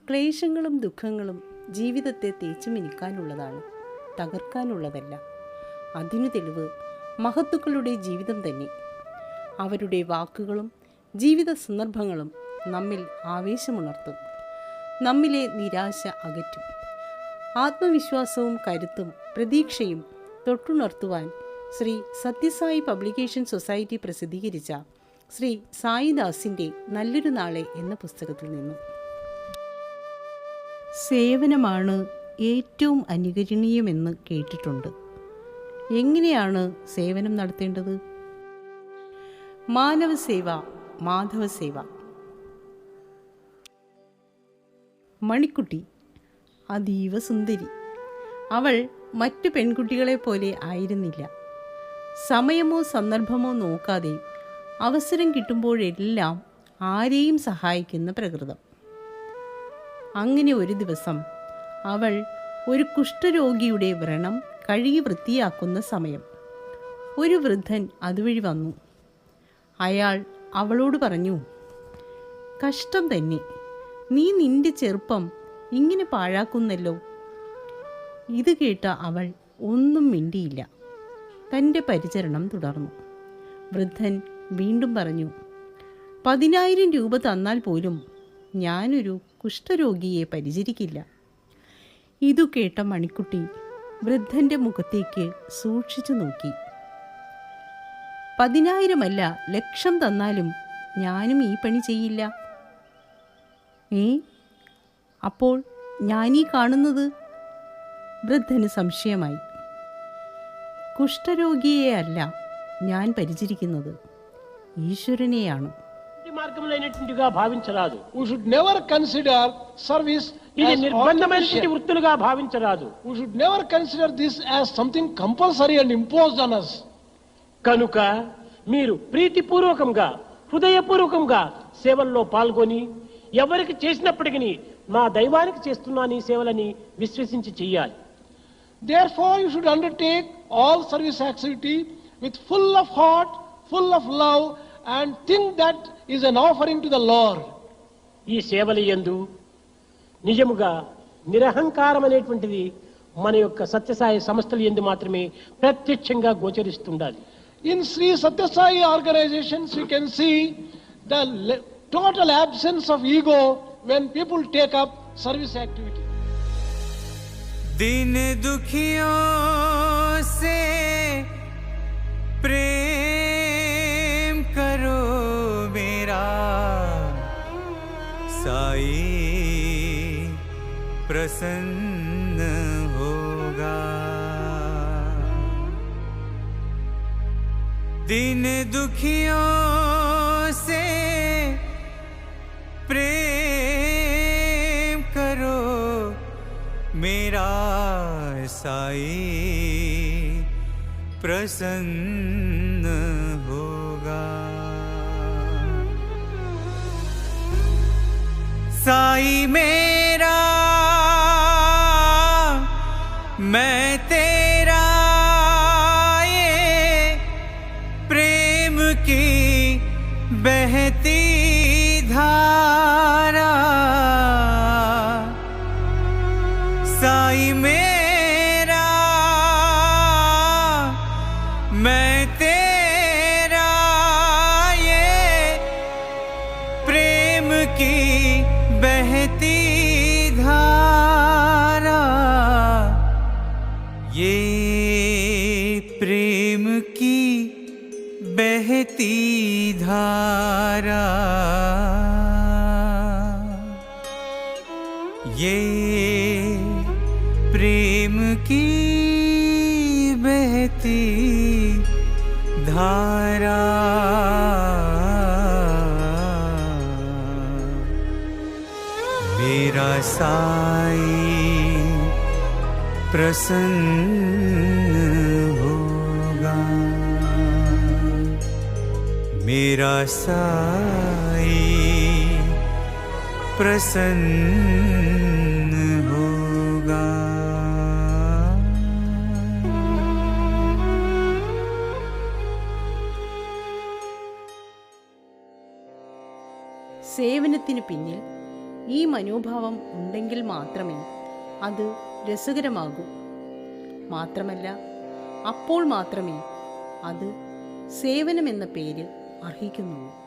ക്ലേശങ്ങളും ദുഃഖങ്ങളും ജീവിതത്തെ തേച്ചു മിനിക്കാനുള്ളതാണ്, തകർക്കാനുള്ളതല്ല. അതിനു തെളിവ് മഹത്തുക്കളുടെ ജീവിതം തന്നെ. അവരുടെ വാക്കുകളും ജീവിത സന്ദർഭങ്ങളും നമ്മിൽ ആവേശമുണർത്തും, നമ്മിലെ നിരാശ അകറ്റും. ആത്മവിശ്വാസവും കരുത്തും പ്രതീക്ഷയും തൊട്ടുണർത്തുവാൻ ശ്രീ സത്യസായി പബ്ലിക്കേഷൻ സൊസൈറ്റി പ്രസിദ്ധീകരിച്ച ശ്രീ സായിദാസിൻ്റെ നല്ലൊരു നാളെ എന്ന പുസ്തകത്തിൽ നിന്നും. സേവനമാണ് ഏറ്റവും അനുകരണീയമെന്ന് കേട്ടിട്ടുണ്ട്. എങ്ങനെയാണ് സേവനം നടത്തേണ്ടത്? മാനവസേവ, മാധവസേവ. മണിക്കുട്ടി അതീവ സുന്ദരി. അവൾ മറ്റു പെൺകുട്ടികളെ പോലെ ആയിരുന്നില്ല. സമയമോ സന്ദർഭമോ നോക്കാതെ അവസരം കിട്ടുമ്പോഴെല്ലാം ആരെയും സഹായിക്കുന്ന പ്രകൃതം. അങ്ങനെ ഒരു ദിവസം അവൾ ഒരു കുഷ്ഠരോഗിയുടെ വ്രണം കഴുകി വൃത്തിയാക്കുന്ന സമയം ഒരു വൃദ്ധൻ അതുവഴി വന്നു. അയാൾ അവളോട് പറഞ്ഞു, കഷ്ടം തന്നെ, നീ നിന്റെ ചെറുപ്പം ഇങ്ങനെ പാഴാക്കുന്നല്ലോ. ഇത് കേട്ട അവൾ ഒന്നും മിണ്ടിയില്ല. തൻ്റെ പരിചരണം തുടർന്നു. വൃദ്ധൻ വീണ്ടും പറഞ്ഞു, 10,000 രൂപ തന്നാൽ പോലും ഞാനൊരു കുഷ്ഠരോഗിയെ പരിചരിക്കില്ല. ഇതു കേട്ട മണിക്കുട്ടി വൃദ്ധൻ്റെ മുഖത്തേക്ക് സൂക്ഷിച്ചു നോക്കി. 10,000 അല്ല, 1,00,000 തന്നാലും ഞാനും ഈ പണി ചെയ്യില്ല. അപ്പോൾ ഞാനീ കാണുന്നത്? വൃദ്ധന് സംശയമായി. കുഷ്ഠരോഗിയെ അല്ല ഞാൻ പരിചരിക്കുന്നത്, ഈശ്വരനെയാണ്. మార్గములైనట్టుగా భావించరాదు. We should never consider service ఇది నిర్బంధమైనటువంటి వృత్తులుగా భావించరాదు. We should never consider this as something compulsory and imposed on us. కనుక మీరు ప్రీతిపూర్వకంగా, హృదయపూర్వకంగా సేవల్లో పాల్గొని ఎవరికి చేసినప్పటికీ నా దైవానికి చేస్తున్నాను ఈ సేవలని విశ్వసించి చెయ్యాలి. Therefore you should undertake all service activity with full of heart, full of love, and think that is an offering to the Lord. ఈ సేవల యందు నిజముగా నిరహంకారం అనేటువంటిది మన యొక్క సత్యసాయి సంస్థల యందు మాత్రమే ప్రత్యక్షంగా గోచరిస్తుండాలి. In Sri Satya Sai organizations you can see the total absence of ego when people take up service activity. दिन दुखियों से प्रेम करो मेरा साई प्रसन्न होगा. दिन दुखियों से प्रेम करो मेरा साई प्रसन्न होगा. साई मेरा मैं तेरा, ये प्रेम की बहती धारा. साई मेरा मैं तेरा, ये प्रेम की बहती धारा. ये प्रेम की बहती धारा. ये प्रेम की बहती धारा. मेरा साई प्रसन्न होगा. मेरा साई प्रसन्न होगा. സേവനത്തിന് പിന്നിൽ ഈ മനോഭാവം ഉണ്ടെങ്കിൽ മാത്രമേ അത് രസകരമാകൂ. മാത്രമല്ല, അപ്പോൾ മാത്രമേ അത് സേവനമെന്ന പേര് അർഹിക്കുന്നുള്ളൂ.